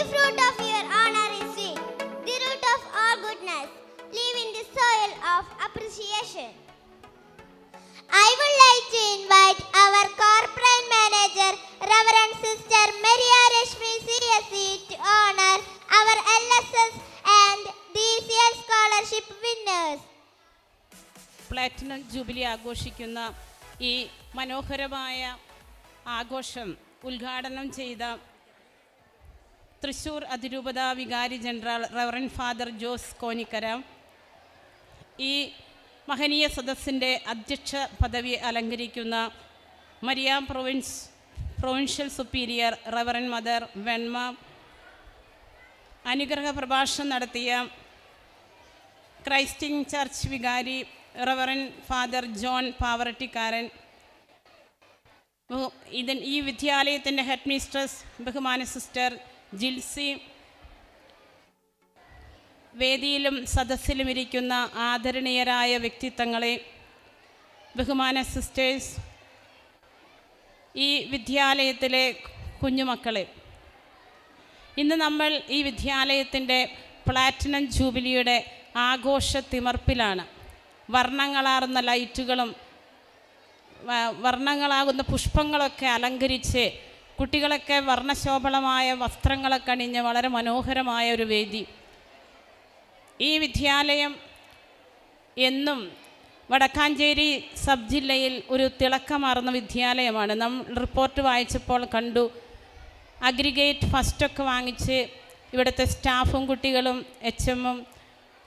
The fruit of your honor is sweet, the root of all goodness. Live in the soil of appreciation. I would like to invite our corporate manager, Reverend Sister Maria Rashmi CSE, to honor our LSS and DCL scholarship winners. Platinum jubilee ആഘോഷിക്കുന്ന ഈ മനോഹരമായ ആഘോഷം ഉദ്ഘാടനം ചെയ്ത തൃശ്ശൂർ അതിരൂപത വികാരി general reverend father Jose Konikkara, ഈ മഹനീയ സദസ്സിൻ്റെ അധ്യക്ഷ പദവി അലങ്കരിക്കുന്ന Maria provincial superior reverend mother Venma, അനുഗ്രഹ പ്രഭാഷണം നടത്തിയ ക്രൈസ്റ്റിംഗ് ചർച്ച് വികാരി റവറൻ ഫാദർ ജോൺ പാവറട്ടിക്കാരൻ, ഈ വിദ്യാലയത്തിൻ്റെ ഹെഡ് മിസ്ട്രസ് ബഹുമാന സിസ്റ്റർ ജിൽസി, വേദിയിലും സദസ്സിലും ഇരിക്കുന്ന ആദരണീയരായ വ്യക്തിത്വങ്ങളെ, ബഹുമാന സിസ്റ്റേഴ്സ്, ഈ വിദ്യാലയത്തിലെ കുഞ്ഞുമക്കളെ, ഇന്ന് നമ്മൾ ഈ വിദ്യാലയത്തിൻ്റെ പ്ലാറ്റിനം ജൂബിലിയുടെ ആഘോഷ തിമർപ്പിലാണ്. വർണ്ണങ്ങളാർന്ന ലൈറ്റുകളും വർണ്ണങ്ങളാകുന്ന പുഷ്പങ്ങളൊക്കെ അലങ്കരിച്ച് കുട്ടികളൊക്കെ വർണ്ണശോഭളമായ വസ്ത്രങ്ങളൊക്കെ അണിഞ്ഞ് വളരെ മനോഹരമായ ഒരു വേദി. ഈ വിദ്യാലയം എന്നും വടക്കാഞ്ചേരി സബ് ജില്ലയിൽ ഒരു തിളക്കമാർന്ന വിദ്യാലയമാണ്. റിപ്പോർട്ട് വായിച്ചപ്പോൾ കണ്ടു, അഗ്രിഗേറ്റ് ഫസ്റ്റൊക്കെ വാങ്ങിച്ച് ഇവിടുത്തെ സ്റ്റാഫും കുട്ടികളും HMും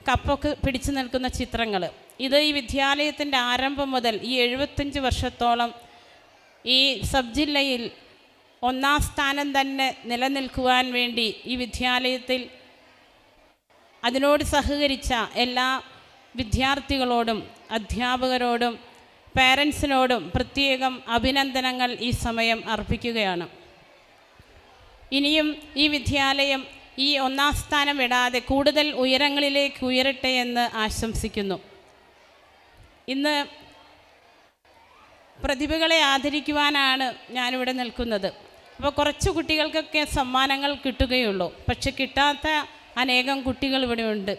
കപ്പൊക്കെ പിടിച്ചു നിൽക്കുന്ന ചിത്രങ്ങൾ. ഇത് ഈ വിദ്യാലയത്തിൻ്റെ ആരംഭം മുതൽ ഈ 75 വർഷത്തോളം ഈ സബ് ജില്ലയിൽ ഒന്നാം സ്ഥാനം തന്നെ നിലനിൽക്കുവാൻ വേണ്ടി ഈ വിദ്യാലയത്തിൽ അതിനോട് സഹകരിച്ച എല്ലാ വിദ്യാർത്ഥികളോടും അധ്യാപകരോടും പേരൻസിനോടും പ്രത്യേകം അഭിനന്ദനങ്ങൾ ഈ സമയം അർപ്പിക്കുകയാണ്. ഇനിയും ഈ വിദ്യാലയം ഈ ഒന്നാം സ്ഥാനം വിടാതെ കൂടുതൽ ഉയരങ്ങളിലേക്ക് ഉയരട്ടെ എന്ന് ആശംസിക്കുന്നു. ഇന്ന് പ്രതിഭകളെ ആദരിക്കുവാനാണ് ഞാനിവിടെ നിൽക്കുന്നത്. അപ്പോൾ കുറച്ച് കുട്ടികൾക്കൊക്കെ സമ്മാനങ്ങൾ കിട്ടുകയുള്ളൂ, പക്ഷെ കിട്ടാത്ത അനേകം കുട്ടികൾ ഇവിടെയുണ്ട്.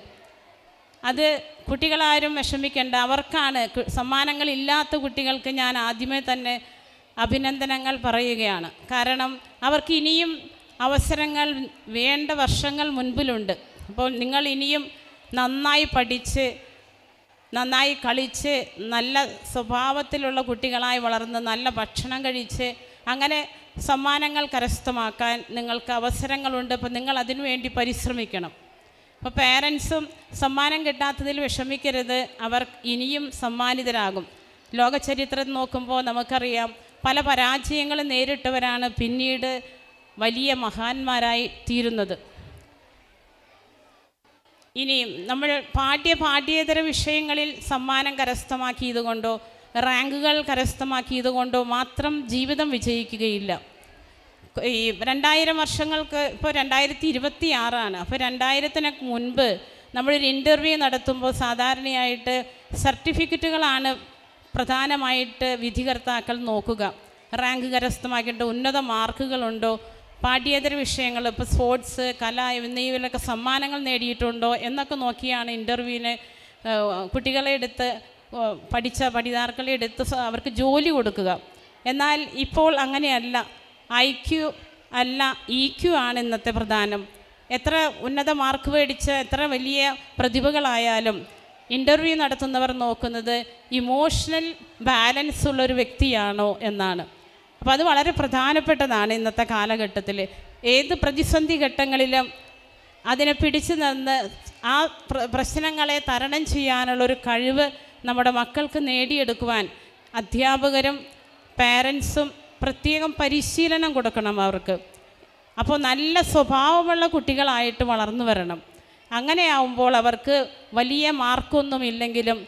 അത് കുട്ടികളാരും വിഷമിക്കേണ്ട, അവർക്കാണ്. സമ്മാനങ്ങളില്ലാത്ത കുട്ടികൾക്ക് ഞാൻ ആദ്യമേ തന്നെ അഭിനന്ദനങ്ങൾ പറയുകയാണ്. കാരണം അവർക്ക് ഇനിയും അവസരങ്ങൾ വേണ്ട വർഷങ്ങൾ മുൻപിലുണ്ട്. അപ്പോൾ നിങ്ങൾ ഇനിയും നന്നായി പഠിച്ച് നന്നായി കളിച്ച് നല്ല സ്വഭാവത്തിലുള്ള കുട്ടികളായി വളർന്ന് നല്ല ഭക്ഷണം കഴിച്ച് അങ്ങനെ സമ്മാനങ്ങൾ കരസ്ഥമാക്കാൻ നിങ്ങൾക്ക് അവസരങ്ങളുണ്ട്. അപ്പോൾ നിങ്ങൾ അതിനു വേണ്ടി പരിശ്രമിക്കണം. അപ്പോൾ പേരൻസും സമ്മാനം കിട്ടാത്തതിൽ വിഷമിക്കരുത്, അവർ ഇനിയും സമ്മാനിതരാകും. ലോകചരിത്രം നോക്കുമ്പോൾ നമുക്കറിയാം, പല പരാജയങ്ങളും നേരിട്ടവരാണ് പിന്നീട് വലിയ മഹാന്മാരായി തീരുന്നത്. ഇനിയും നമ്മൾ പാഠ്യേതര വിഷയങ്ങളിൽ സമ്മാനം കരസ്ഥമാക്കിയതുകൊണ്ടോ റാങ്കുകൾ കരസ്ഥമാക്കിയതുകൊണ്ടോ മാത്രം ജീവിതം വിജയിക്കുകയില്ല. ഈ 2000 വർഷങ്ങൾക്ക് ഇപ്പോൾ 2026 അപ്പോൾ 2000-ന് മുൻപ് നമ്മളൊരു ഇൻ്റർവ്യൂ നടത്തുമ്പോൾ സാധാരണയായിട്ട് സർട്ടിഫിക്കറ്റുകളാണ് പ്രധാനമായിട്ട് വിധികർത്താക്കൾ നോക്കുക. റാങ്ക് കരസ്ഥമാക്കിയിട്ട് ഉന്നത മാർക്കുകളുണ്ടോ, പാഠ്യേതര വിഷയങ്ങൾ ഇപ്പോൾ സ്പോർട്സ്, കല എന്നിവയിലൊക്കെ സമ്മാനങ്ങൾ നേടിയിട്ടുണ്ടോ എന്നൊക്കെ നോക്കിയാണ് ഇൻ്റർവ്യൂവിന് കുട്ടികളെ എടുത്ത് പഠിതാക്കളെ എടുത്ത് അവർക്ക് ജോലി കൊടുക്കുക. എന്നാൽ ഇപ്പോൾ അങ്ങനെയല്ല. IQ അല്ല, EQ ആണ് ഇന്നത്തെ പ്രധാനം. എത്ര ഉന്നത മാർക്ക് മേടിച്ച് എത്ര വലിയ പ്രതിഭകളായാലും ഇൻ്റർവ്യൂ നടത്തുന്നവർ നോക്കുന്നത് ഇമോഷണൽ ബാലൻസ് ഉള്ളൊരു വ്യക്തിയാണോ എന്നാണ്. അപ്പോൾ അത് വളരെ പ്രധാനപ്പെട്ടതാണ് ഇന്നത്തെ കാലഘട്ടത്തിൽ. ഏത് പ്രതിസന്ധി ഘട്ടങ്ങളിലും അതിനെ പിടിച്ചു നിന്ന് ആ പ്രശ്നങ്ങളെ തരണം ചെയ്യാനുള്ളൊരു കഴിവ് നമ്മുടെ മക്കൾക്ക് നേടിയെടുക്കുവാൻ അധ്യാപകരും പേരൻസും പ്രത്യേകം പരിശീലനം കൊടുക്കണം അവർക്ക്. അപ്പോൾ നല്ല സ്വഭാവമുള്ള കുട്ടികളായിട്ട് വളർന്നു വരണം. അങ്ങനെയാവുമ്പോൾ അവർക്ക് വലിയ മാർക്കൊന്നുമില്ലെങ്കിലും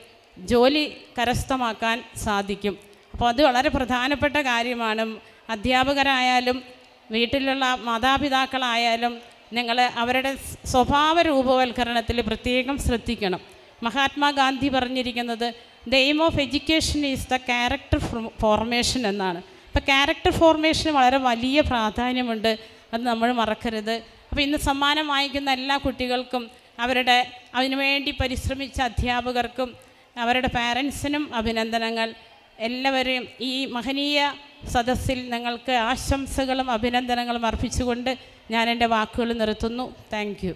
ജോലി കരസ്ഥമാക്കാൻ സാധിക്കും. അപ്പോൾ അത് വളരെ പ്രധാനപ്പെട്ട കാര്യമാണ്. അധ്യാപകരായാലും വീട്ടിലുള്ള മാതാപിതാക്കളായാലും നിങ്ങൾ അവരുടെ സ്വഭാവ രൂപവൽക്കരണത്തിൽ പ്രത്യേകം ശ്രദ്ധിക്കണം. മഹാത്മാഗാന്ധി പറഞ്ഞിരിക്കുന്നത് the aim of education is the character formation എന്നാണ്. അപ്പോൾ ക്യാരക്ടർ ഫോർമേഷന് വളരെ വലിയ പ്രാധാന്യമുണ്ട്, അത് നമ്മൾ മറക്കരുത്. അപ്പോൾ ഇന്ന് സമ്മാനം വാങ്ങിക്കുന്ന എല്ലാ കുട്ടികൾക്കും അതിനുവേണ്ടി പരിശ്രമിച്ച അധ്യാപകർക്കും അവരുടെ പാരൻസിനും അഭിനന്ദനങ്ങൾ. എല്ലാവരെയും ഈ മഹനീയ സദസ്സിൽ നിങ്ങൾക്ക് ആശംസകളും അഭിനന്ദനങ്ങളും അർപ്പിച്ചുകൊണ്ട് ഞാൻ എൻ്റെ വാക്കുകൾ നിർത്തുന്നു. Thank you.